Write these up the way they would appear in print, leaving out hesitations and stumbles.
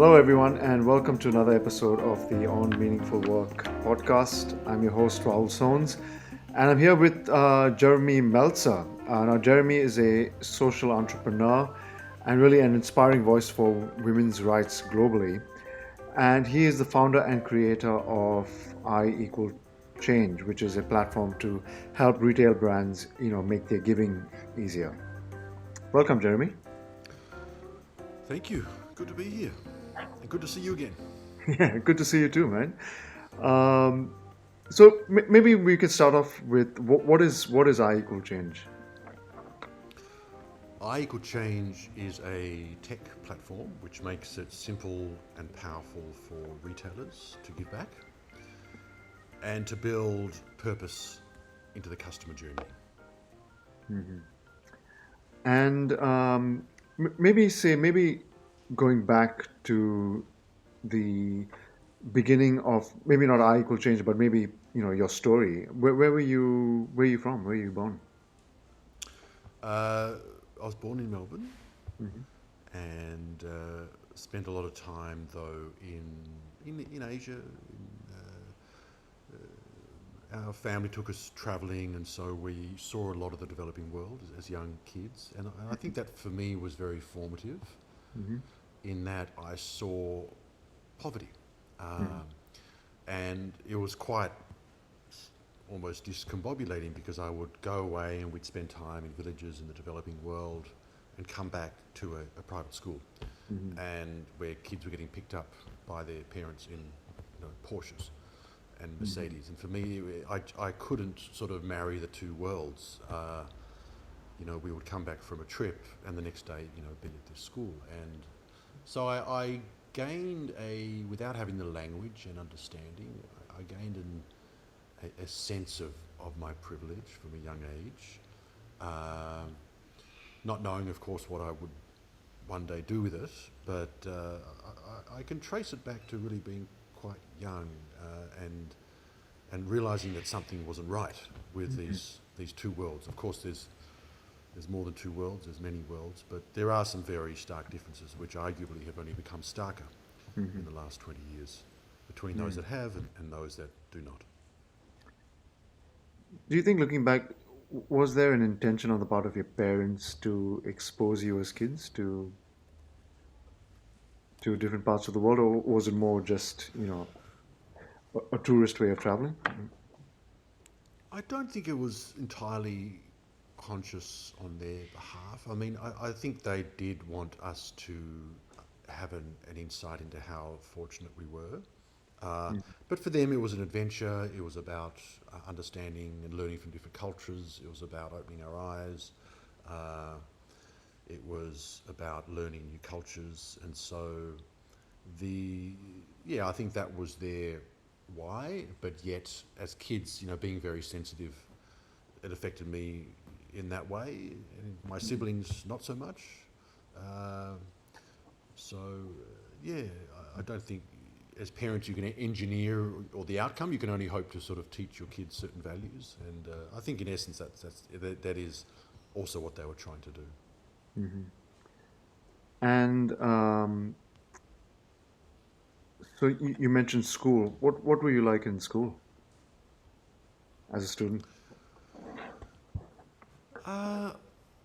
Hello, everyone, and welcome to another episode of the On Meaningful Work podcast. I'm your host, Raul Sones, and I'm here with Jeremy Meltzer. Now, Jeremy is a social entrepreneur and really an inspiring voice for women's rights globally. And he is the founder and creator of I Equal Change, which is a platform to help retail brands, make their giving easier. Welcome, Jeremy. Thank you. Good to be here. And good to see you again. Yeah, good to see you too, man. Um, so maybe we could start off with what is I Equal Change? I Equal Change is a tech platform which makes it simple and powerful for retailers to give back and to build purpose into the customer journey. And maybe going back to the beginning of maybe not I Equal Change, but maybe your story. Where were you? Where are you from? Where are you born? I was born in Melbourne Hmm. and spent a lot of time though in Asia. Our family took us travelling, and so we saw a lot of the developing world as young kids. And I think that for me was very formative Hmm. in that I saw poverty. Um, and it was quite almost discombobulating because I would go away and we'd spend time in villages in the developing world and come back to a private school Hmm. and where kids were getting picked up by their parents in Porsches and Mercedes. And for me, I couldn't sort of marry the two worlds. We would come back from a trip and the next day, be at this school. And so I gained without having the language and understanding, I gained a sense of my privilege from a young age. Not knowing, of course, what I would one day do with it, but I can trace it back to really being quite young and realising that something wasn't right with these two worlds. Of course, there's more than two worlds, there's many worlds, but there are some very stark differences which arguably have only become starker in the last 20 years between those that have and those that do not. Do you think, looking back, was there an intention on the part of your parents to expose you as kids to different parts of the world, or was it more just a tourist way of traveling? I don't think it was entirely conscious on their behalf. I mean, I think they did want us to have an insight into how fortunate we were. Uh, but for them, it was an adventure. It was about understanding and learning from different cultures. It was about opening our eyes. Uh, it was about learning new cultures. And so I think that was their why. But yet, as kids, being very sensitive, it affected me in that way. And my siblings, not so much. Uh, I don't think as parents you can engineer or the outcome. You can only hope to sort of teach your kids certain values. And I think in essence that is also what they were trying to do. And so you mentioned school. What were you like in school as a student? Uh,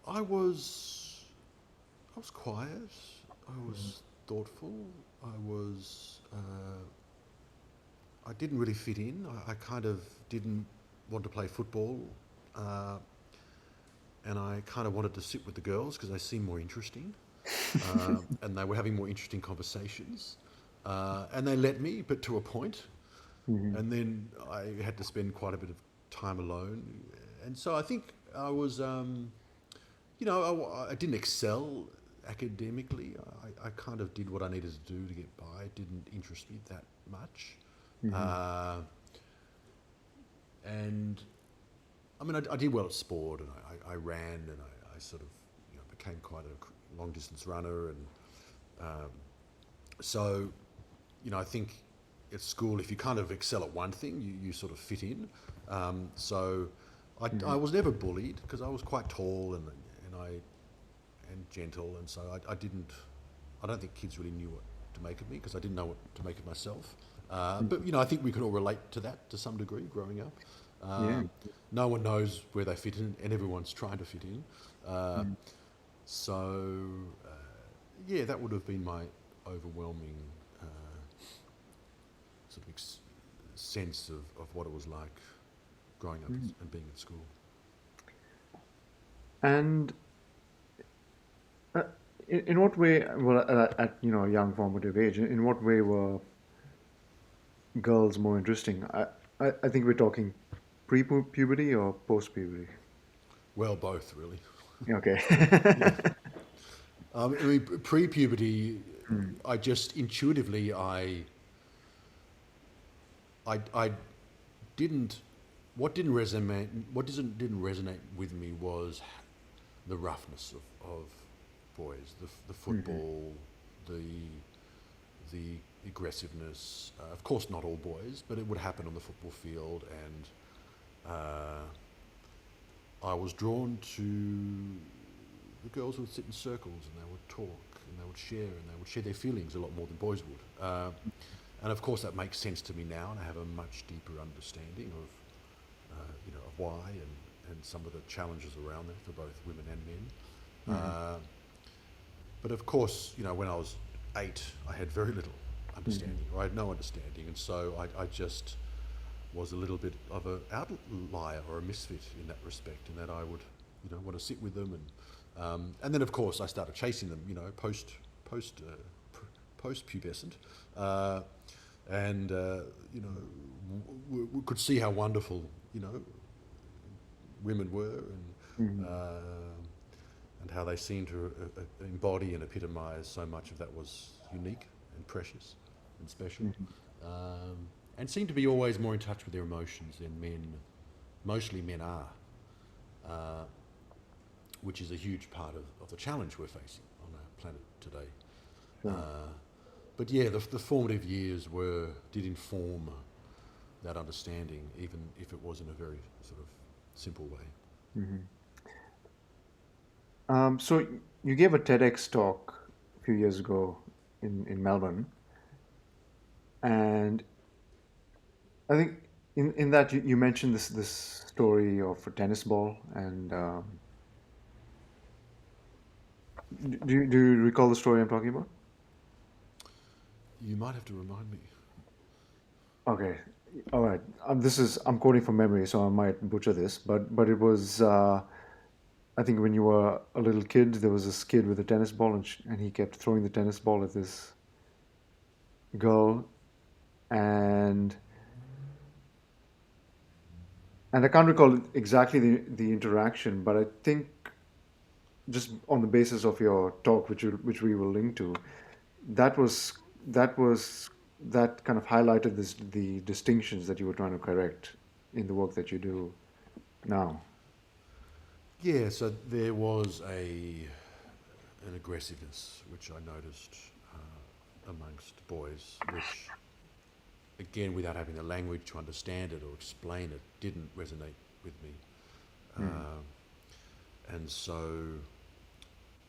I was I was quiet. I was thoughtful. I was. I didn't really fit in. I kind of didn't want to play football, uh, and I kind of wanted to sit with the girls because they seemed more interesting, and they were having more interesting conversations, and they let me, but to a point. Hmm. And then I had to spend quite a bit of time alone, and so I think I was. I didn't excel academically. I kind of did what I needed to do to get by. It didn't interest me that much. Hmm. Uh, and I mean, I did well at sport, and I ran, and I sort of became quite a long distance runner. And um, so, I think at school, if you kind of excel at one thing, you sort of fit in. So I Hmm. was never bullied because I was quite tall and gentle, and so I don't think kids really knew what to make of me because I didn't know what to make of myself. But I think we can all relate to that to some degree growing up. Yeah. No one knows where they fit in, and everyone's trying to fit in. Uh, so, uh, yeah, that would have been my overwhelming sort of sense of what it was like growing up and being at school. And uh, in what way, well, at a young formative age, in what way were girls more interesting? I think we're talking pre-puberty or post-puberty. Well, both really. Okay. Yeah. I mean, pre-puberty, I just intuitively, I didn't. What didn't resonate with me was the roughness of boys, the football, the the aggressiveness. Of course, not all boys, but it would happen on the football field, and I was drawn to the girls who would sit in circles and they would talk and they would share and they would share their feelings a lot more than boys would. And of course, that makes sense to me now, and I have a much deeper understanding of why and some of the challenges around that for both women and men. But of course, when I was 8, I had very little understanding, or I had no understanding, and so I just was a little bit of an outlier or a misfit in that respect, in that I would, want to sit with them, and then of course I started chasing them, post pubescent, and we could see how wonderful, women were, and how they seemed to embody and epitomise so much of that was unique and precious and special, and seemed to be always more in touch with their emotions than mostly men are, which is a huge part of the challenge we're facing on our planet today. Sure. But yeah, the formative years did inform that understanding, even if it was in a very sort of simple way. So you gave a TEDx talk a few years ago in Melbourne, and I think in that you mentioned this story of a tennis ball, and do you recall the story I'm talking about? You might have to remind me. Okay, all right. I'm quoting from memory, so I might butcher this, but it was I think when you were a little kid, there was this kid with a tennis ball, and he kept throwing the tennis ball at this girl, and I can't recall exactly the interaction, but I think just on the basis of your talk, which we will link to, that was that was that kind of highlighted the distinctions that you were trying to correct in the work that you do now. Yeah, so there was an aggressiveness which I noticed amongst boys, which, again, without having the language to understand it or explain it, didn't resonate with me. And so,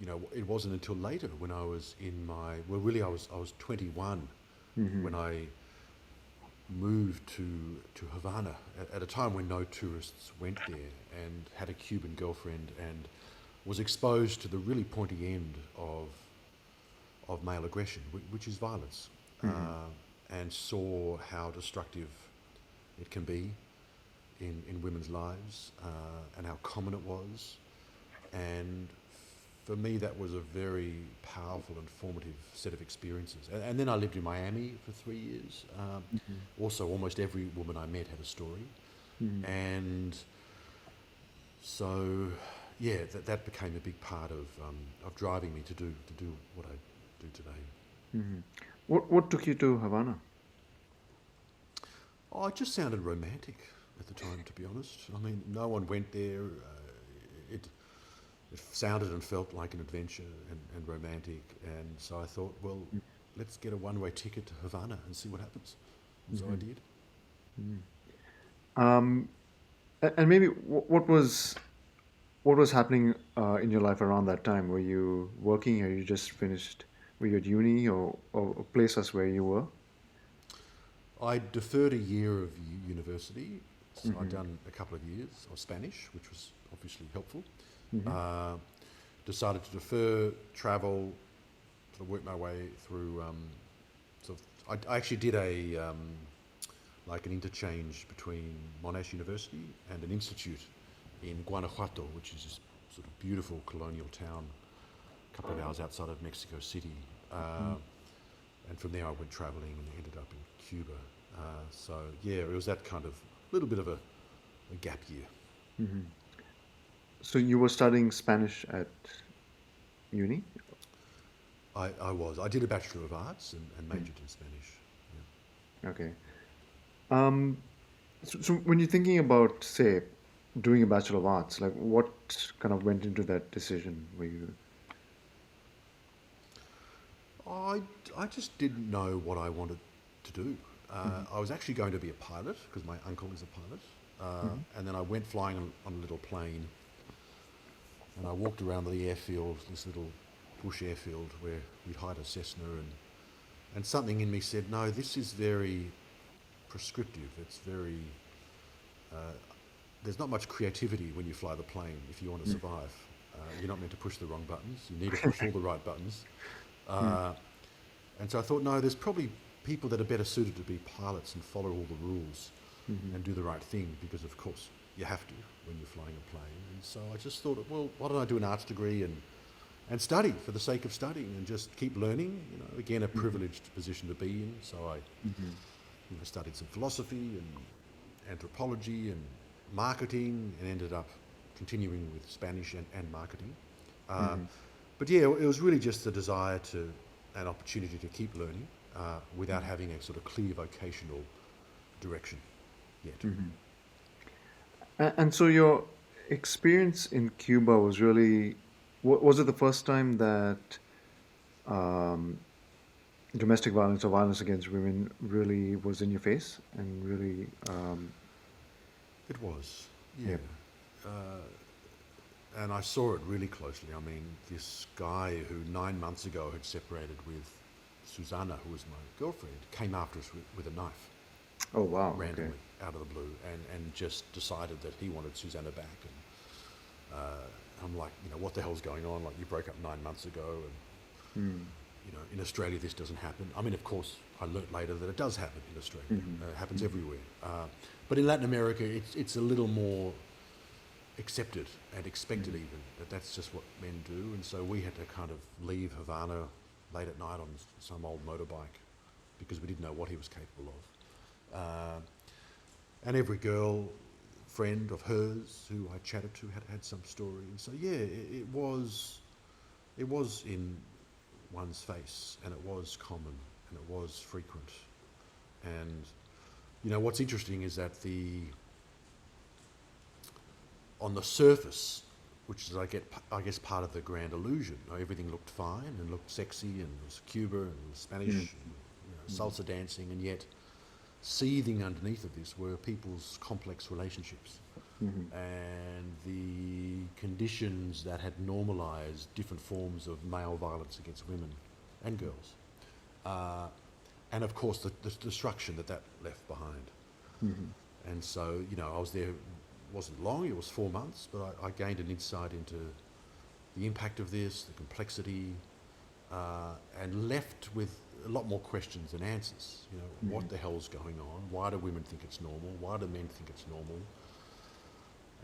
it wasn't until later when I was I was 21 when I moved to Havana at a time when no tourists went there, and had a Cuban girlfriend, and was exposed to the really pointy end of male aggression, which is violence, and saw how destructive it can be in women's lives, and how common it was. And for me, that was a very powerful and formative set of experiences. And then I lived in Miami for 3 years. Also, almost every woman I met had a story. And so, yeah, that became a big part of driving me to do what I do today. What took you to Havana? Oh, it just sounded romantic at the time, to be honest. I mean, no one went there. It sounded and felt like an adventure and romantic, and so I thought, well, let's get a one-way ticket to Havana and see what happens. And so I did. Um, and maybe what was happening in your life around that time? Were you working, or you just finished Were you at uni or places where you were? I deferred a year of university, so I'd Mm-hmm. done a couple of years of Spanish, which was obviously helpful. Mm-hmm. Uh, Decided to defer travel, sort of work my way through. Sort of, I actually did like an interchange between Monash University and an institute in Guanajuato, which is this sort of beautiful colonial town, a couple of hours outside of Mexico City. And from there I went travelling and ended up in Cuba. So yeah, it was that kind of little bit of a gap year. Mm-hmm. So you were studying Spanish at uni? I did a Bachelor of Arts and Mm. majored in Spanish. Okay. Um, so when you're thinking about, say, doing a Bachelor of Arts, like what kind of went into that decision? Were you? Yeah. I just didn't know what I wanted to do. Mm-hmm. I was actually going to be a pilot because my uncle is a pilot. Mm-hmm. And then I went flying on a little plane and I walked around the airfield, this little bush airfield where we'd hired a Cessna, and something in me said, no, this is very prescriptive. It's very, there's not much creativity when you fly the plane if you want to survive. You're not meant to push the wrong buttons. You need to push all the right buttons. Mm-hmm. Uh, and so I thought, no, there's probably people that are better suited to be pilots and follow all the rules Mm-hmm. and do the right thing because, of course, you have to when you're flying a plane. And so I just thought, well, why don't I do an arts degree and study for the sake of studying and just keep learning? You know, again, a privileged position to be in. So I Mm-hmm. studied some philosophy and anthropology and marketing and ended up continuing with Spanish and marketing. Uh, Mm-hmm. but yeah, it was really just the desire to, an opportunity to keep learning without having a sort of clear vocational direction yet. Mm-hmm. And so your experience in Cuba was really, was it the first time that um, domestic violence or violence against women really was in your face and really, It was, yeah. yeah. Uh, and I saw it really closely. I mean, this guy who 9 months ago had separated with Susanna, who was my girlfriend, came after us with a knife Oh, wow. Okay. randomly out of the blue and just decided that he wanted Susanna back. And I'm like, what the hell's going on? Like, you broke up 9 months ago, and Mm. in Australia this doesn't happen. I mean, of course, I learnt later that it does happen in Australia. Mm-hmm. It happens Mm-hmm. everywhere. But in Latin America, it's a little more accepted and expected Mm-hmm. even that that's just what men do. And so we had to kind of leave Havana late at night on some old motorbike because we didn't know what he was capable of. And every girl friend of hers who I chatted to had some story. And so yeah, it was in one's face, and it was common, and it was frequent. And what's interesting is that on the surface, which is I guess part of the grand illusion, everything looked fine and looked sexy, and it was Cuba and it was Spanish, Mm-hmm. and, salsa dancing, and yet seething underneath of this were people's complex relationships Mm-hmm. and the conditions that had normalised different forms of male violence against women and girls. Uh, and of course the destruction that left behind. Mm-hmm. And so, I was there, wasn't long, it was 4 months, but I gained an insight into the impact of this, the complexity, and left with a lot more questions than answers. What the hell's going on? Why do women think it's normal? Why do men think it's normal?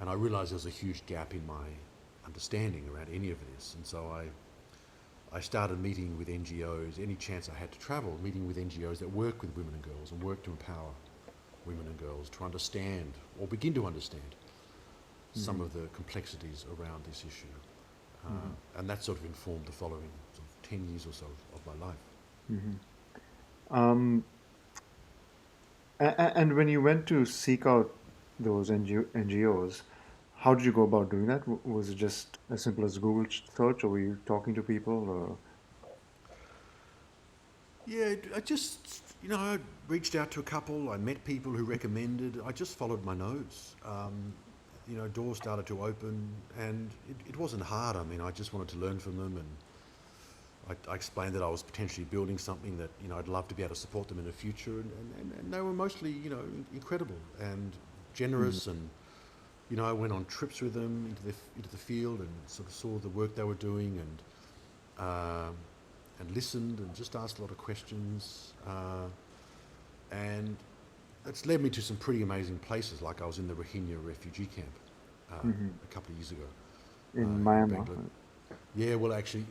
And I realised there was a huge gap in my understanding around any of this. And so I started meeting with NGOs, any chance I had to travel, meeting with NGOs that work with women and girls and work to empower women and girls to understand, or begin to understand, some Mm-hmm. of the complexities around this issue. Mm-hmm. And that sort of informed the following sort of 10 years or so of my life. Mm-hmm. Um, and when you went to seek out those NGOs, how did you go about doing that? Was it just as simple as Google search, or were you talking to people? Or Yeah, I just, I reached out to a couple, I met people who recommended, I just followed my nose. Doors started to open, and it wasn't hard. I mean, I just wanted to learn from them, and I explained that I was potentially building something that, I'd love to be able to support them in the future, and they were mostly, incredible and Mm-hmm. generous, and I went on trips with them into the field and sort of saw the work they were doing, and listened and just asked a lot of questions, and it's led me to some pretty amazing places. Like I was in the Rohingya refugee camp Mm-hmm. a couple of years ago In in Myanmar. Bangladesh. Yeah, well, actually,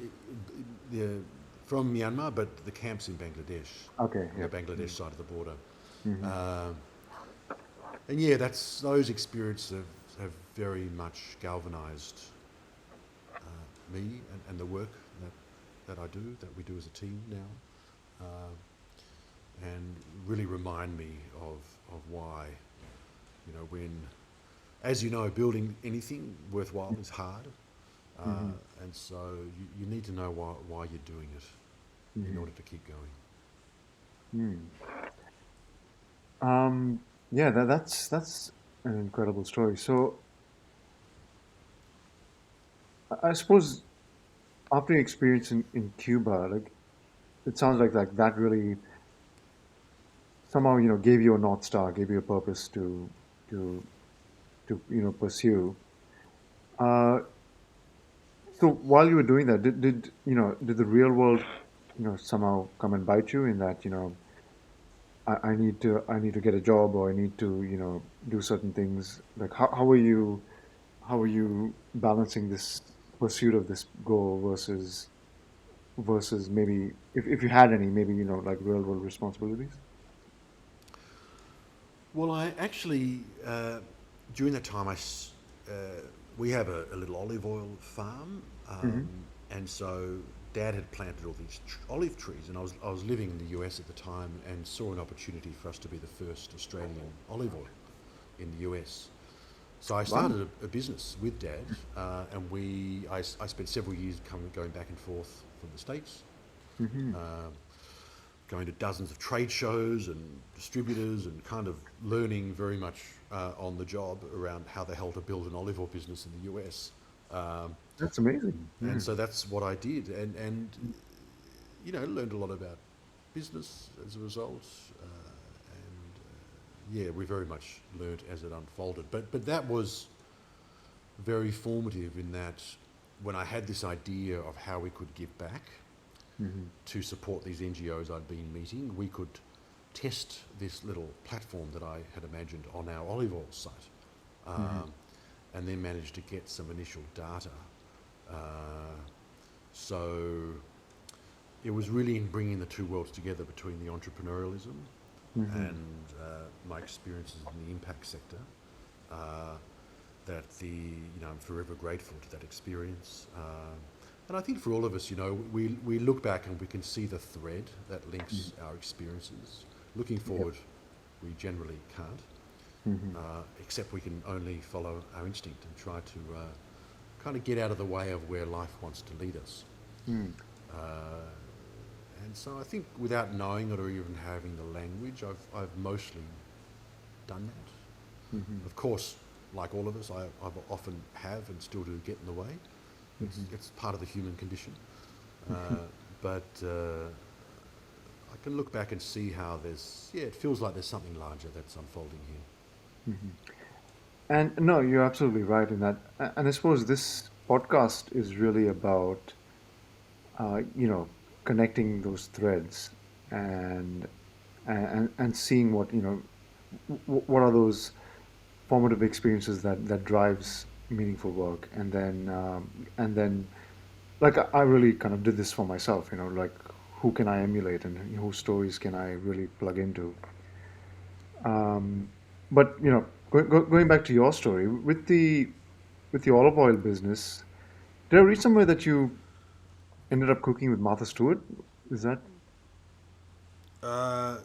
the, from Myanmar, but the camp's in Bangladesh, Okay. on the Yep. Bangladesh side of the border. Mm-hmm. Um, and yeah, those experiences have very much galvanised me and the work that I do, that we do as a team now, and really remind me of why, when, as you know, building anything worthwhile is hard, Mm-hmm. and so you need to know why you're doing it in Mm-hmm. order to keep going. Mm. Um, yeah, that's an incredible story. So I suppose after your experience in Cuba, like it sounds like that really somehow gave you a north star, gave you a purpose to pursue. Uh, so while you were doing that, did the real world somehow come and bite you in that I need to get a job, or I need to do certain things. Like how are you balancing this pursuit of this goal versus maybe if you had any, maybe like real world responsibilities. Well, I actually, during that time, we have a little olive oil farm, Hmm. and so Dad had planted all these olive trees, and I was living in the US at the time, and saw an opportunity for us to be the first Australian olive oil in the US. So I Wow. started a business with Dad, and I spent several years going back and forth from the States, Hmm. going to dozens of trade shows and distributors, and kind of learning very much on the job around how the hell to build an olive oil business in the US. Um, That's amazing. and Mm. so that's what I did, and learned a lot about business as a result. Yeah, we very much learnt as it unfolded. But that was very formative in that when I had this idea of how we could give back Hmm. to support these NGOs I'd been meeting, we could test this little platform that I had imagined on our olive oil site, Hmm. um, and then managed to get some initial data. Uh, so it was really in bringing the two worlds together between the entrepreneurialism Hmm. and my experiences in the impact sector. Uh, I'm forever grateful to that experience. And I think for all of us, we look back and we can see the thread that links our experiences. Looking Yep. forward, we generally can't, Hmm. except we can only follow our instinct and try to kind of get out of the way of where life wants to lead us. Mm. Uh, and so I think without knowing it or even having the language, I've mostly done that. Hmm. Of course, like all of us, I've often have and still do get in the way. Hmm. It's part of the human condition. But I can look back and see how it feels like there's something larger that's unfolding here. Hmm. And no, you're absolutely right in that. And I suppose this podcast is really about, uh, you know, connecting those threads and and seeing what are those formative experiences that drives meaningful work, and then like I really kind of did this for myself, like who can I emulate and whose stories can I really plug into. But going back to your story with the olive oil business, did I read somewhere that you ended up cooking with Martha Stewart? Is that Uh,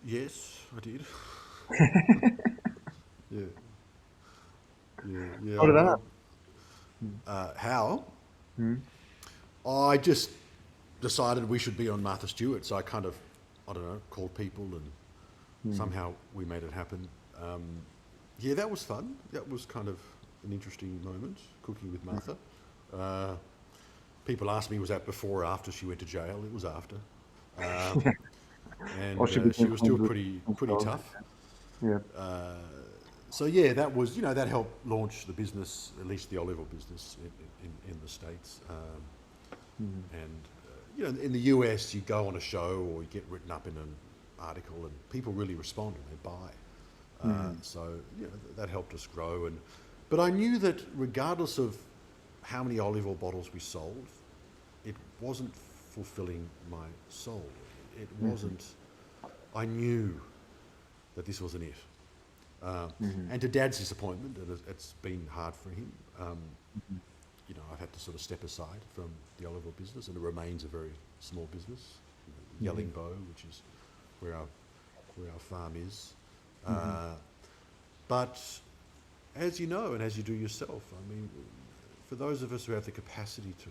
yes, I did. Yeah, yeah. how did that happen? How? Hmm. I just decided we should be on Martha Stewart, so I kind of, I don't know, called people, and Hmm. somehow we made it happen. Um, yeah, that was fun. That was kind of an interesting moment, cooking with Martha. Uh, People ask me, was that before or after she went to jail? It was after. Um, Or and she she became was still homeless pretty herself. tough. Yeah. So yeah, that was, that helped launch the business, at least the olive oil business in the States. And in the US, you go on a show or you get written up in an article, and people really respond and they buy. So that helped us grow. But I knew that regardless of how many olive oil bottles we sold, it wasn't fulfilling my soul. It wasn't. I knew that this wasn't it. And to Dad's disappointment, and it's been hard for him. I've had to sort of step aside from the olive oil business, and it remains a very small business, Yelling Bow, which is where our farm is. But as you know, and as you do yourself, I mean, for those of us who have the capacity to,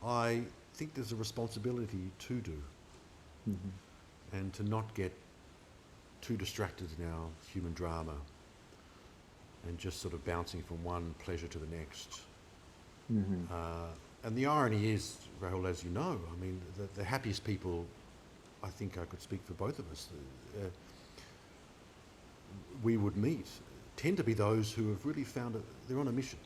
I think there's a responsibility to do, and to not get too distracted in our human drama and just sort of bouncing from one pleasure to the next. And the irony is, Rahul, as you know, I mean, the happiest people, I think I could speak for both of us, we would meet, tend to be those who have really they're on a mission.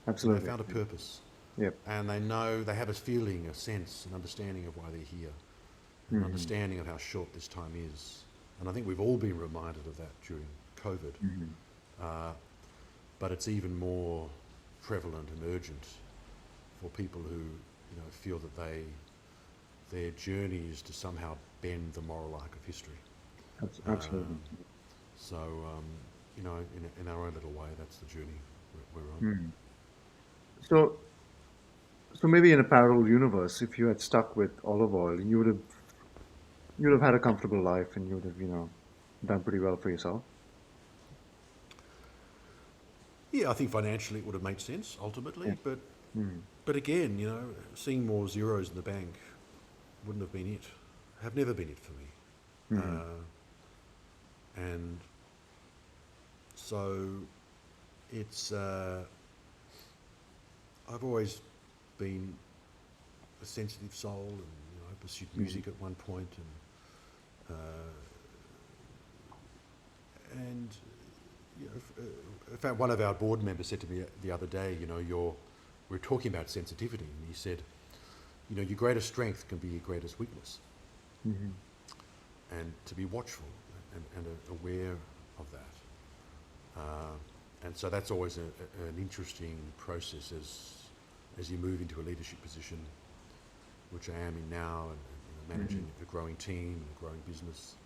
Absolutely. They found a purpose. Yep. And they have a feeling, a sense, an understanding of why they're here, an understanding of how short this time is. And I think we've all been reminded of that during COVID. But it's even more prevalent and urgent for people who feel that their journey is to somehow bend the moral arc of history. Absolutely. So, in our own little way, that's the journey we're on. So maybe in a parallel universe, if you had stuck with olive oil, you would have had a comfortable life, and you would have done pretty well for yourself. Yeah, I think financially it would have made sense ultimately, Yeah. but again, seeing more zeros in the bank wouldn't have been it. Have never been it for me. And so it's I've always been a sensitive soul, and I pursued music at one point, and in fact, one of our board members said to me the other day, we're talking about sensitivity, and he said, your greatest strength can be your greatest weakness, and to be watchful and aware of that. And so that's always an interesting process as you move into a leadership position, which I am in now, and managing a growing team, a growing business.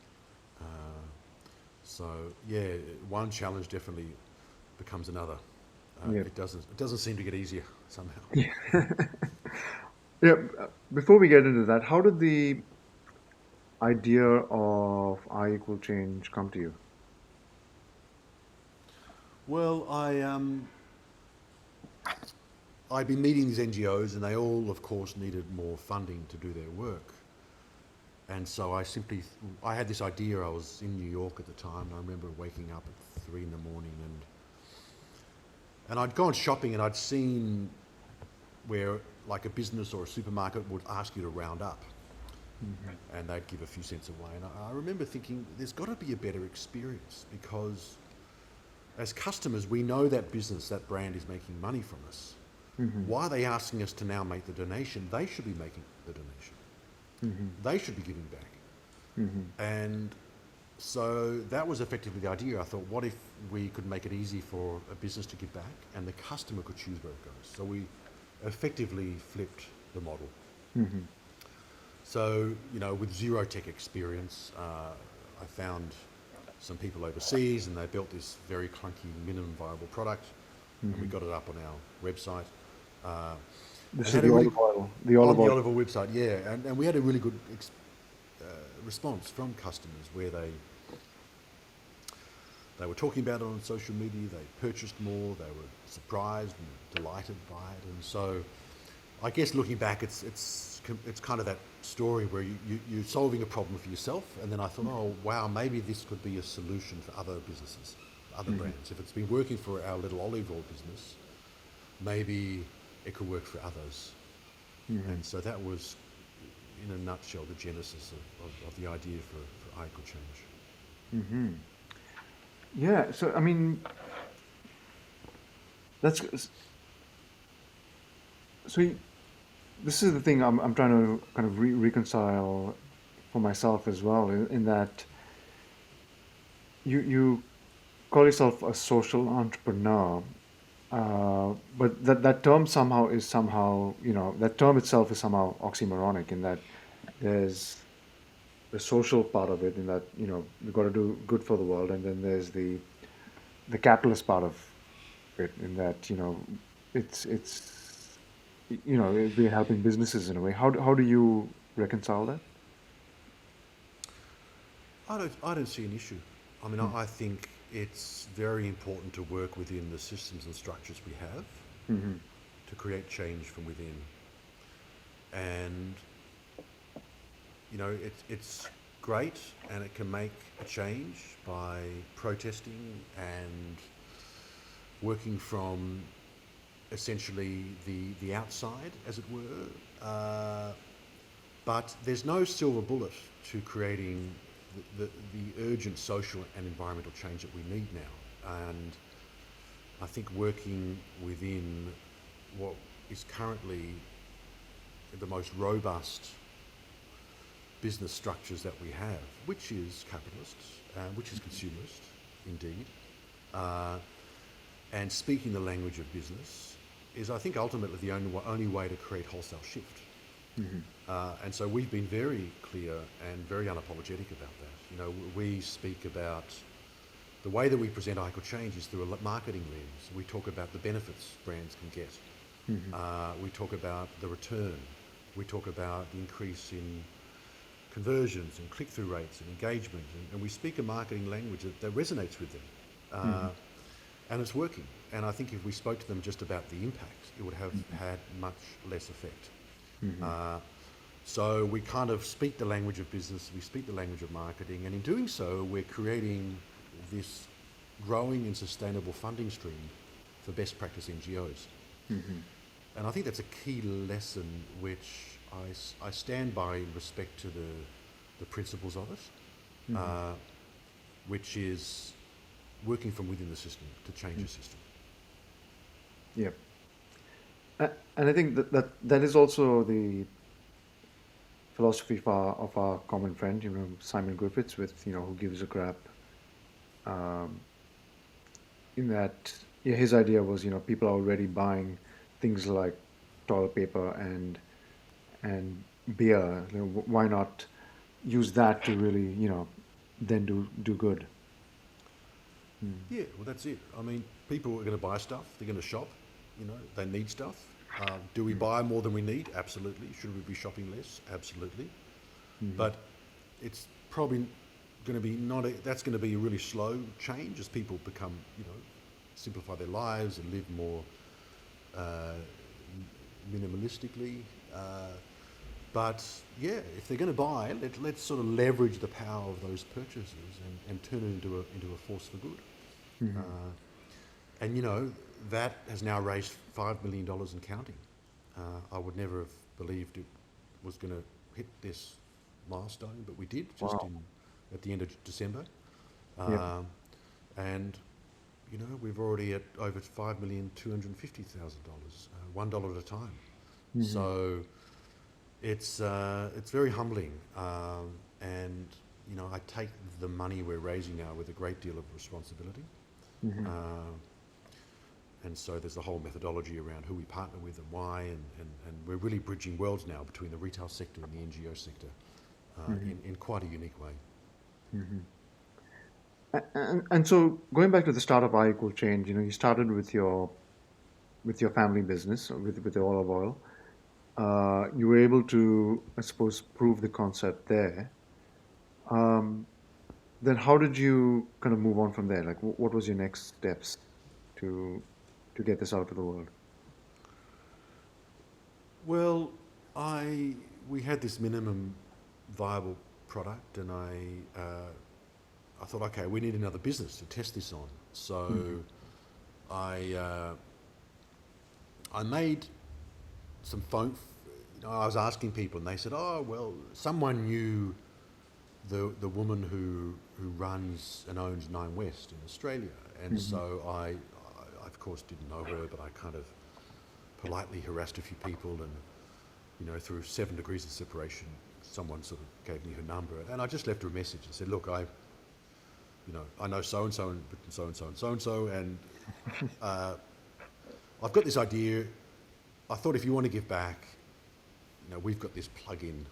So yeah, one challenge definitely becomes another. Yep. It doesn't seem to get easier somehow. Yeah. Before we get into that, how did the idea of I equal change come to you? Well, I'd been meeting these NGOs, and they all, of course, needed more funding to do their work. And so I had this idea. I was in New York at the time, and I remember waking up at 3 in the morning, and I'd gone shopping, and I'd seen where like a business or a supermarket would ask you to round up, and they'd give a few cents away. And I remember thinking, there's got to be a better experience, because as customers, we know that business, that brand is making money from us. Why are they asking us to now make the donation? They should be making the donation. They should be giving back. And so that was effectively the idea. I thought, what if we could make it easy for a business to give back, and the customer could choose where it goes? So we effectively flipped the model. So, with zero tech experience, I found some people overseas, and they built this very clunky minimum viable product, and we got it up on our website. This And is had the a olive oil. The on olive the oil. Olive Oil website, yeah, and we had a really good response from customers, where they were talking about it on social media. They purchased more. They were surprised and delighted by it. And so, I guess looking back, it's kind of that story where you're solving a problem for yourself, and then I thought, oh wow, maybe this could be a solution for other businesses, other brands. If it's been working for our little olive oil business, maybe it could work for others. Mm-hmm. And so that was, in a nutshell, the genesis of the idea for I Equal Change. Mm-hmm. Yeah. So I mean, that's so. This is the thing I'm trying to kind of reconcile for myself as well, in that you call yourself a social entrepreneur, but that term somehow is somehow, that term itself is somehow oxymoronic, in that there's the social part of it, in that we've got to do good for the world, and then there's the capitalist part of it, in that it's we're helping businesses in a way. How do you reconcile that? I don't see an issue. I mean, Hmm. I think it's very important to work within the systems and structures we have Mm-hmm. to create change from within. And it's great, and it can make a change by protesting and working from essentially the outside, as it were. But there's no silver bullet to creating the urgent social and environmental change that we need now. And I think working within what is currently the most robust business structures that we have, which is capitalist, which is consumerist, indeed, uh, and speaking the language of business is, I think, ultimately the only way to create wholesale shift. Mm-hmm. And so we've been very clear and very unapologetic about that. We speak about the way that we present I Equal Change is through a marketing lens. We talk about the benefits brands can get. Mm-hmm. We talk about the return. We talk about the increase in conversions and click-through rates and engagement. And we speak a marketing language that resonates with them. Mm-hmm. And it's working. And I think if we spoke to them just about the impact, it would have had much less effect. Mm-hmm. So we kind of speak the language of business, we speak the language of marketing, and in doing so, we're creating this growing and sustainable funding stream for best practice NGOs. Mm-hmm. And I think that's a key lesson which I stand by in respect to the principles of it, Mm-hmm. which is working from within the system to change the system. Yeah. And I think that is also the philosophy of our common friend, Simon Griffiths, with who gives a crap. Um, in that, yeah, his idea was, people are already buying things like toilet paper and beer. Why not use that to really, then do good? Mm. Yeah, well, that's it. I mean, people are going to buy stuff, they're going to shop, they need stuff. Do we buy more than we need? Absolutely. Should we be shopping less? Absolutely. Mhm. But it's probably going to be that's going to be a really slow change as people become, simplify their lives and live more uh, minimalistically. But yeah, if they're going to buy, let's sort of leverage the power of those purchases and turn it into a force for good. Mhm. Uh, and that has now raised $5 million and counting. I would never have believed it was going to hit this milestone, but we did just Wow. at the end of December. Yep. Um, and we've already at over $5,250,000, $1 at a time. Mhm. So it's very humbling, and I take the money we're raising now with a great deal of responsibility. Mhm. Uh, and so there's a whole methodology around who we partner with and why, and we're really bridging worlds now between the retail sector and the NGO sector Mhm. in quite a unique way. Mhm. And so going back to the start of I Equal Change, you started with your family business, with the olive oil. You were able to, I suppose, prove the concept there. Um, then how did you kind of move on from there? Like, what was your next steps to get this out to the world? Well, we had this minimum viable product, and I thought, okay, we need another business to test this on. Mhm. So I uh, I made some phone. I was asking people, and they said, "Oh, well, someone knew the woman who runs and owns Nine West in Australia," and so I of course didn't know her, but I kind of politely harassed a few people, and through 7 degrees of separation, someone sort of gave me her number, and I just left her a message and said, "Look, I know so and so and so and so and so and so, and I've got this idea. I thought if you want to give back, we've got this plug-in.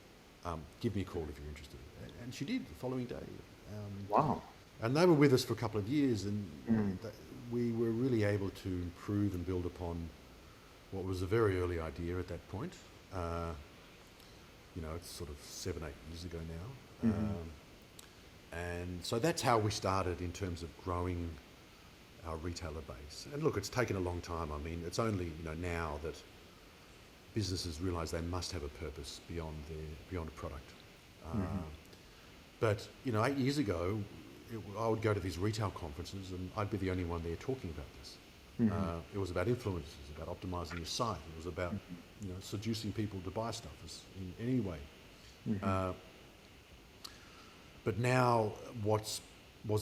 Give me a call if you're interested." And she did the following day. Wow. And they were with us for a couple of years, and we were really able to improve and build upon what was a very early idea at that point. It's sort of 7, 8 years ago now. And so that's how we started in terms of growing our retailer base. And look, it's taken a long time. I mean, it's only now that businesses realise they must have a purpose beyond a product. But 8 years ago, I would go to these retail conferences and I'd be the only one there talking about this. It was about influencers, about optimising your site. It was about seducing people to buy stuff in any way. But now was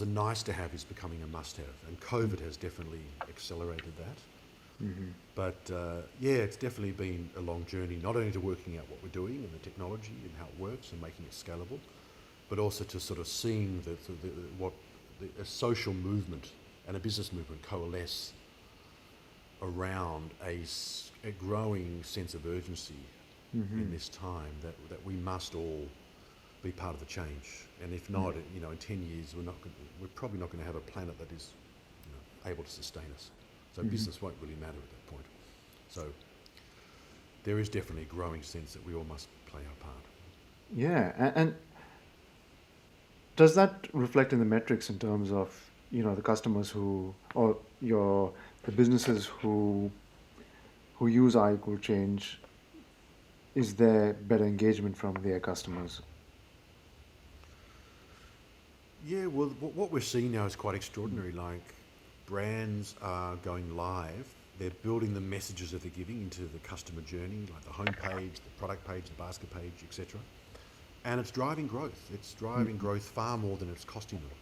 a nice to have is becoming a must have, and COVID has definitely accelerated that. But it's definitely been a long journey, not only to working out what we're doing and the technology and how it works and making it scalable, but also to sort of seeing a social movement and a business movement coalesce around a growing sense of urgency in this time that we must all be part of the change. And if not, in 10 years, we're probably not going to have a planet that is able to sustain us. So business won't really matter at that point. So there is definitely a growing sense that we all must play our part. Yeah, and does that reflect in the metrics in terms of the customers or the businesses who use I Equal Change? Is there better engagement from their customers? Yeah, well, what we're seeing now is quite extraordinary. Like, brands are going live. They're building the messages that they're giving into the customer journey, like the homepage, the product page, the basket page, etc. And it's driving growth. It's driving growth far more than it's costing them.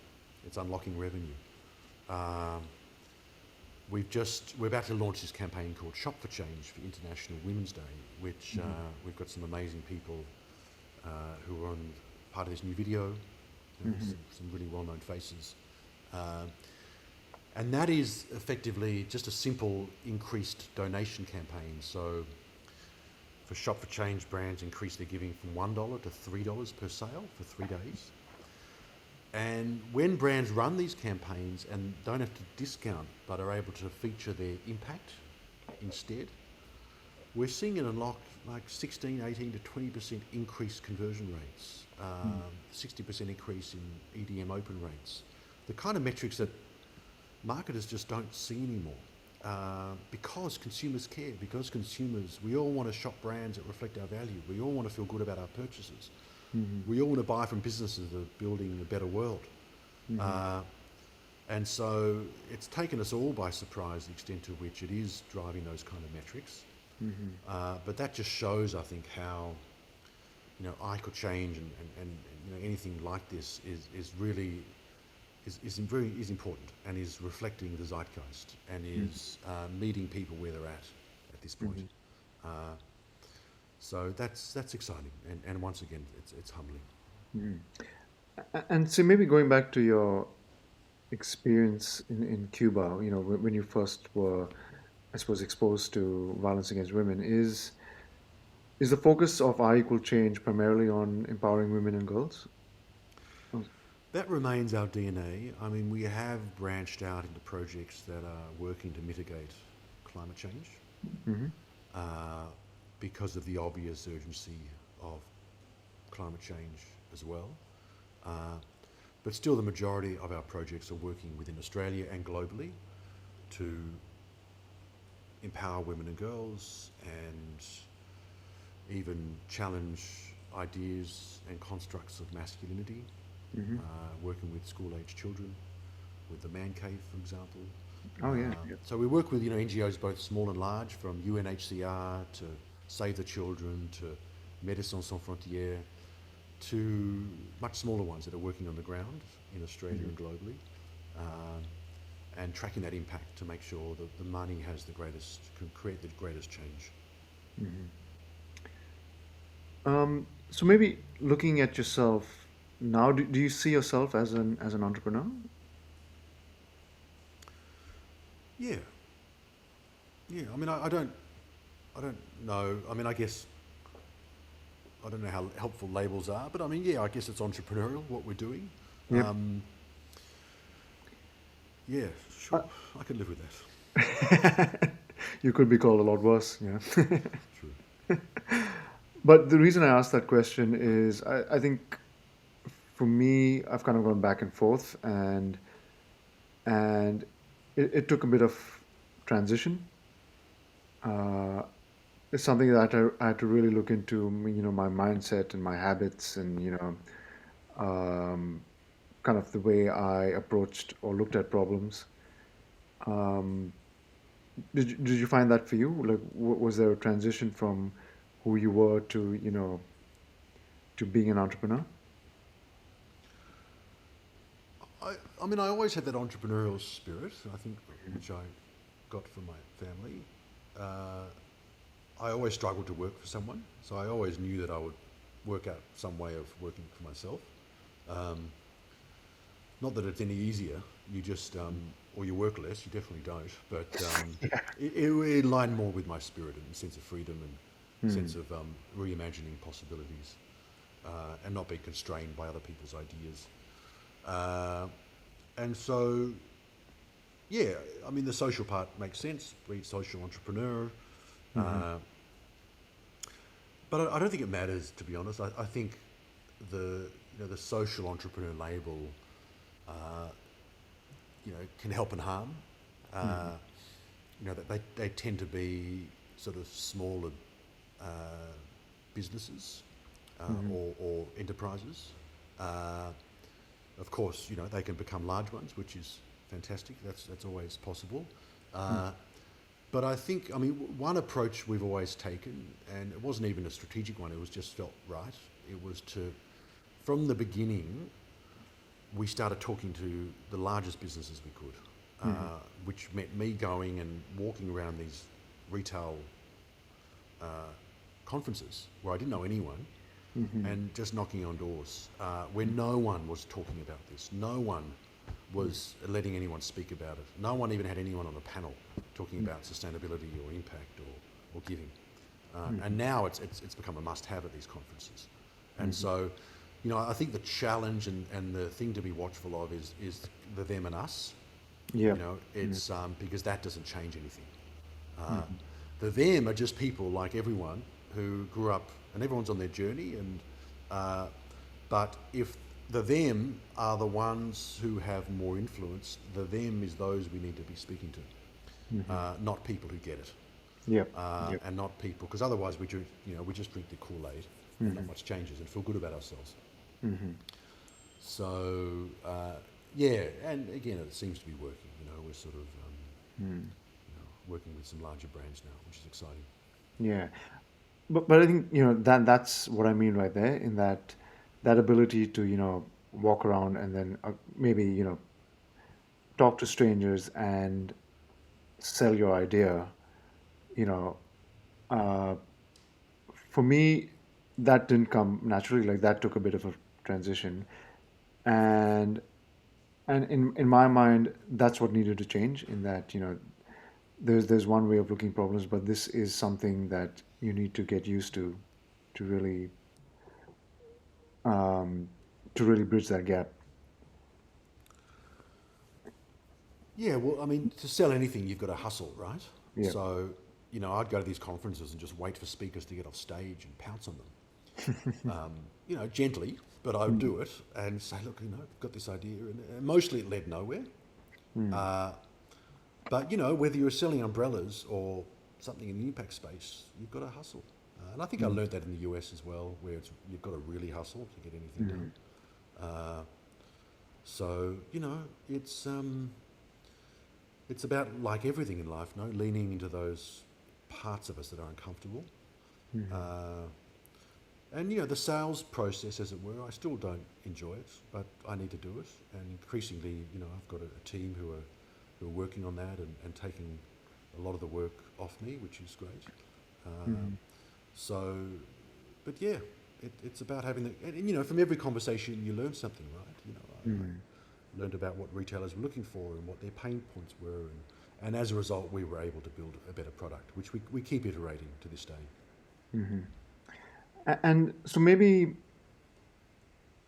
It's unlocking revenue. We're about to launch this campaign called Shop for Change for International Women's Day, which we've got some amazing people who are on part of this new video, some really well-known faces. And that is effectively just a simple increased donation campaign. So for Shop for Change, brands increase their giving from $1 to $3 per sale for 3 days. And when brands run these campaigns and don't have to discount but are able to feature their impact instead, we're seeing it unlock like 16, 18 to 20% increased conversion rates, 60% increase in EDM open rates, the kind of metrics that marketers just don't see anymore. Because consumers care, we all want to shop brands that reflect our value. We all want to feel good about our purchases. We all want to buy from businesses that are building a better world. And so it's taken us all by surprise the extent to which it is driving those kind of metrics. But that just shows, I think, how I Equal Change and anything like this is really is important and is reflecting the zeitgeist and is meeting people where they're at this point. So that's exciting, and once again, it's humbling. And so maybe going back to your experience in Cuba, when you first were, I suppose, exposed to violence against women, is the focus of I Equal Change primarily on empowering women and girls? That remains our DNA. I mean, we have branched out into projects that are working to mitigate climate change because of the obvious urgency of climate change as well. But still, the majority of our projects are working within Australia and globally to empower women and girls and even challenge ideas and constructs of masculinity. Working with school-age children, with the Man Cave, for example. Oh, yeah. So we work with NGOs both small and large, from UNHCR to Save the Children to Médecins Sans Frontières to much smaller ones that are working on the ground in Australia and globally, um, and tracking that impact to make sure that the money can create the greatest change. So maybe looking at yourself now, do you see yourself as an entrepreneur? Yeah, yeah. I mean, I don't know. I mean, I guess I don't know how helpful labels are, but I mean, yeah, I guess it's entrepreneurial what we're doing. Yep. Um, yeah, Uh, sure, I can live with that. you could be called a lot worse, True. But the reason I asked that question is I think for me, I've kind of gone back and forth, and it took a bit of transition. Uh, it's something that I had to really look into, my mindset and my habits, and um, kind of the way I approached or looked at problems. Um, did you find that for you? Like, was there a transition from who you were to to being an entrepreneur? I mean, I always had that entrepreneurial spirit, I think, which I got from my family. Uh, I always struggled to work for someone, so I always knew that I would work out some way of working for myself. Um, Not that it's any easier. You just, or you work less. You definitely don't. But it aligned more with my spirit and sense of freedom and sense of reimagining possibilities, and not being constrained by other people's ideas. Uh, and so, yeah, I mean, the social part makes sense. Be social entrepreneur. Uh, but I don't think it matters, to be honest. I think the social entrepreneur label, uh, can help and harm. Uh, that they tend to be sort of smaller uh, businesses or enterprises. Uh, of course, they can become large ones, which is fantastic. That's always possible. But I think, I mean, one approach we've always taken, and it wasn't even a strategic one, it was just felt right. It was from the beginning, we started talking to the largest businesses we could, which meant me going and walking around these retail uh, conferences where I didn't know anyone, and just knocking on doors where no one was talking about this. No one was letting anyone speak about it. No one even had anyone on a panel talking about sustainability or impact or giving. And now it's become a must-have at these conferences. And so, I think the challenge and the thing to be watchful of is the them and us. Yeah. It's because that doesn't change anything. The them are just people like everyone who grew up, and everyone's on their journey. And but if the them are the ones who have more influence, the them is those we need to be speaking to, not people who get it, Yep. and not people, because otherwise we just drink the Kool-Aid and not much changes and feel good about ourselves. So yeah, and again, it seems to be working. We're sort of working with some larger brands now, which is exciting. Yeah. But I think that's what I mean right there, in that ability to walk around and then maybe talk to strangers and sell your idea. You know, uh, for me, that didn't come naturally. Like, that took a bit of a transition, and in my mind, that's what needed to change. In that, there's one way of looking problems, but this is something that you need to get used to really um, to really bridge that gap. Yeah, well, I mean, to sell anything, you've got to hustle, right? Yeah. So, I'd go to these conferences and just wait for speakers to get off stage and pounce on them, gently, but I would do it and say, look, I've got this idea, and mostly it led nowhere. Uh, but, whether you're selling umbrellas or something in the impact space, you've got to hustle. And I think I learned that in the US as well, where you've got to really hustle to get anything done. So, it's about, like everything in life, no, leaning into those parts of us that are uncomfortable, And the sales process, as it were, I still don't enjoy it, but I need to do it. And increasingly, I've got a team who are working on that and taking a lot of the work off me, which is great. So, but yeah, it's about having from every conversation you learn something, right? I learned about what retailers were looking for and what their pain points were, and as a result, we were able to build a better product, which we keep iterating to this day. And so maybe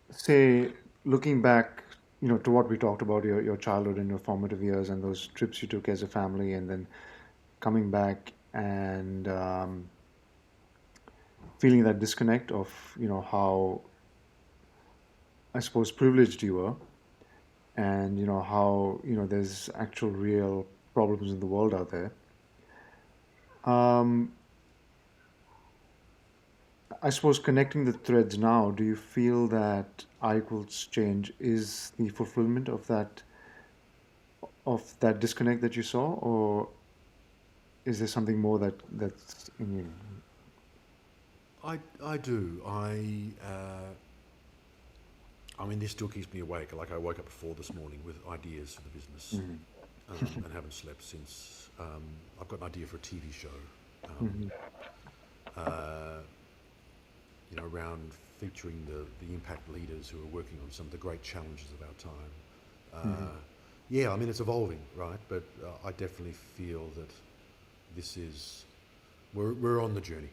say looking back, to what we talked about your childhood and your formative years and those trips you took as a family, and then coming back and feeling that disconnect of how I suppose privileged you were, and how there's actual real problems in the world out there. Um, I suppose connecting the threads now, do you feel that I equals change is the fulfillment of that disconnect that you saw, or is there something more that's in you? I do. I mean, this still keeps me awake. Like I woke up at 4 this morning with ideas for the business, and haven't slept since. I've got an idea for a TV show, uh, around featuring the impact leaders who are working on some of the great challenges of our time. Yeah, I mean, it's evolving, right? But I definitely feel that this is, we're on the journey.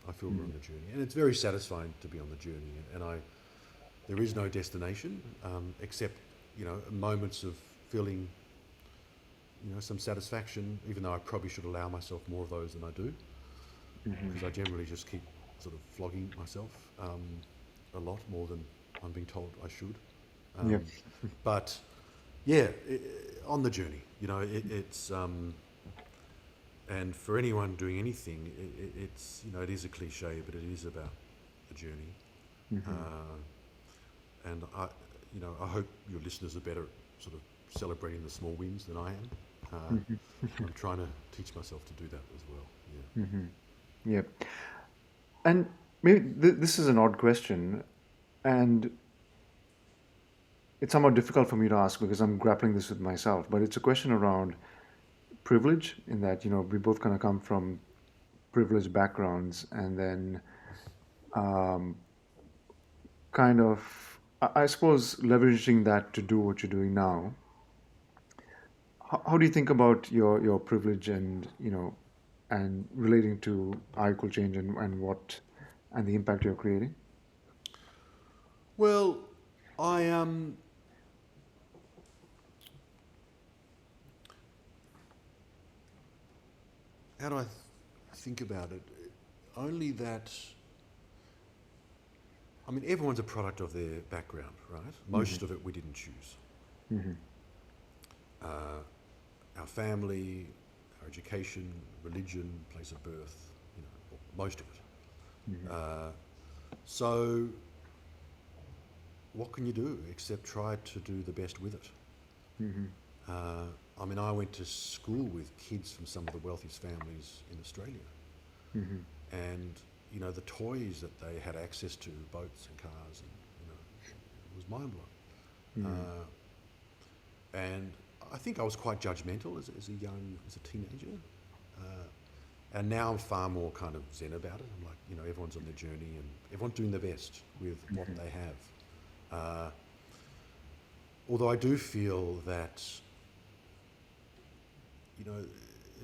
I feel we're on the journey, and it's very satisfying to be on the journey. And there is no destination except moments of feeling some satisfaction, even though I probably should allow myself more of those than I do, because I generally just keep sort of flogging myself a lot more than I'm being told I should. Yep. But yeah, on the journey, it's and for anyone doing anything, it's it is a cliche, but it is about the journey. And I hope your listeners are better at sort of celebrating the small wins than I am. I'm trying to teach myself to do that as well. Yeah. Yep. And maybe this is an odd question, and it's somewhat difficult for me to ask because I'm grappling this with myself. But it's a question around privilege, in that we both kind of come from privileged backgrounds, and then kind of I suppose leveraging that to do what you're doing now. How do you think about your privilege and and relating to I equal change, and the impact you're creating? Well, I how do I think about it? Only that. I mean, everyone's a product of their background, right? Most of it we didn't choose. Our family, our education, religion, place of birth, most of it. So, what can you do except try to do the best with it? I mean, I went to school with kids from some of the wealthiest families in Australia, and the toys that they had access to, boats and cars, and it was mind blowing. And I think I was quite judgmental as a teenager, and now I'm far more kind of zen about it. I'm like, everyone's on their journey and everyone's doing their best with what they have. Although I do feel that,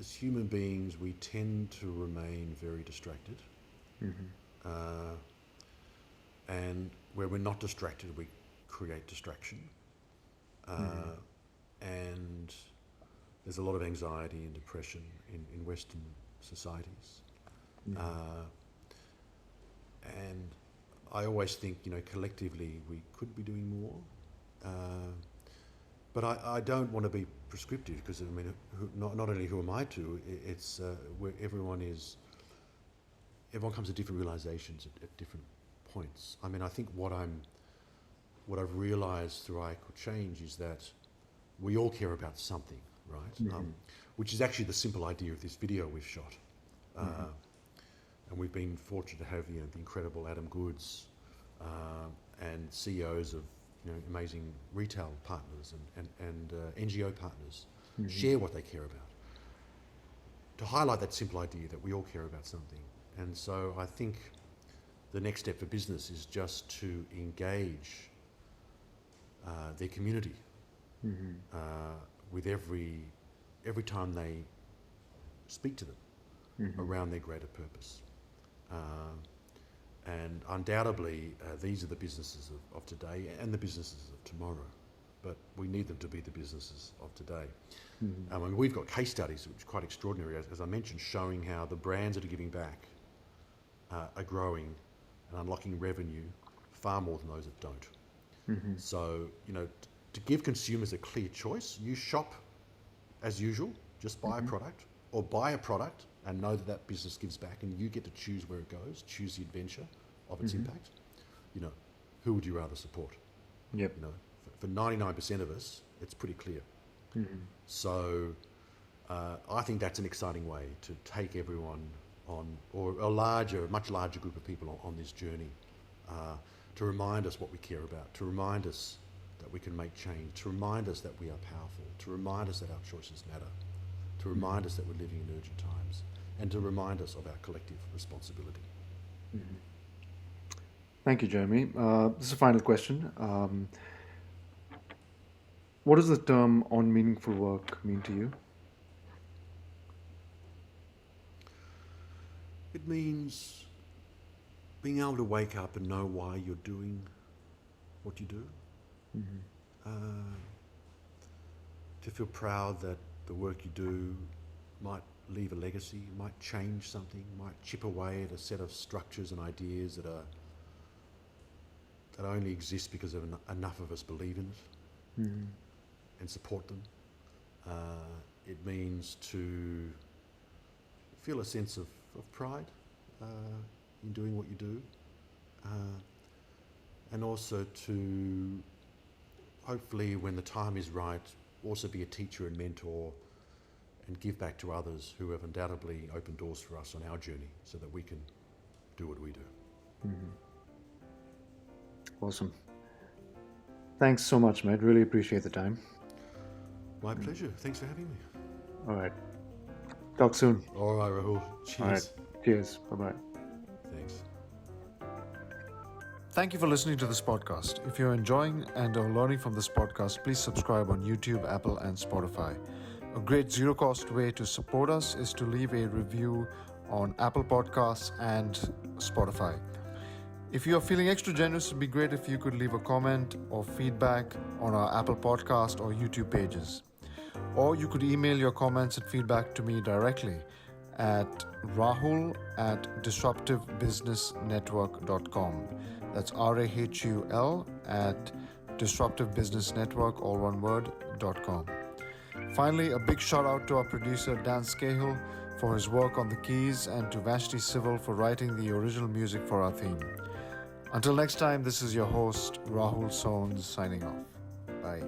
as human beings, we tend to remain very distracted. And where we're not distracted, we create distraction. And there's a lot of anxiety and depression in Western societies. And I always think, collectively we could be doing more. But I don't want to be prescriptive, because I mean, not only who am I to, it's where everyone comes to different realizations at different points. I mean, I think what I've realised through I Equal Change is that we all care about something, right? Which is actually the simple idea of this video we've shot. And and we've been fortunate to have the incredible Adam Goods and CEOs of amazing retail partners and NGO partners share what they care about, to highlight that simple idea that we all care about something. And so I think the next step for business is just to engage their community with every time they speak to them around their greater purpose. And undoubtedly, these are the businesses of today and the businesses of tomorrow, but we need them to be the businesses of today. I mean, we've got case studies which are quite extraordinary, as I mentioned, showing how the brands that are giving back are growing and unlocking revenue far more than those that don't. So, to give consumers a clear choice, you shop as usual, just buy a product, or buy a product and know that that business gives back, and you get to choose where it goes, choose the adventure of its impact. Who would you rather support? Yep. For 99% of us, it's pretty clear. So I think that's an exciting way to take everyone on, or a much larger group of people on this journey, to remind us what we care about, to remind us that we can make change, to remind us that we are powerful, to remind us that our choices matter, to remind us that we're living in urgent times, and to remind us of our collective responsibility. Thank you, Jeremy. This is a final question. What does the term on meaningful work mean to you? It means being able to wake up and know why you're doing what you do. To feel proud that the work you do might leave a legacy, might change something, might chip away at a set of structures and ideas that only exist because enough of us believe in it and support them. It means to feel a sense of pride in doing what you do, and also to hopefully, when the time is right, also be a teacher and mentor and give back to others who have undoubtedly opened doors for us on our journey so that we can do what we do. Awesome. Thanks so much, mate. Really appreciate the time. My pleasure. Thanks for having me. All right. Talk soon. All right, Rahul. Cheers. All right. Cheers. Bye-bye. Thanks. Thank you for listening to this podcast. If you're enjoying and are learning from this podcast, please subscribe on YouTube, Apple, and Spotify. A great zero-cost way to support us is to leave a review on Apple Podcasts and Spotify. If you are feeling extra generous, it would be great if you could leave a comment or feedback on our Apple Podcast or YouTube pages. Or you could email your comments and feedback to me directly at rahul@disruptivebusinessnetwork.com. That's RAHUL at disruptivebusinessnetwork, all one word, .com. Finally, a big shout out to our producer Dan Scahill for his work on the keys, and to Vashti Civil for writing the original music for our theme. Until next time, this is your host, Rahul Sones, signing off. Bye.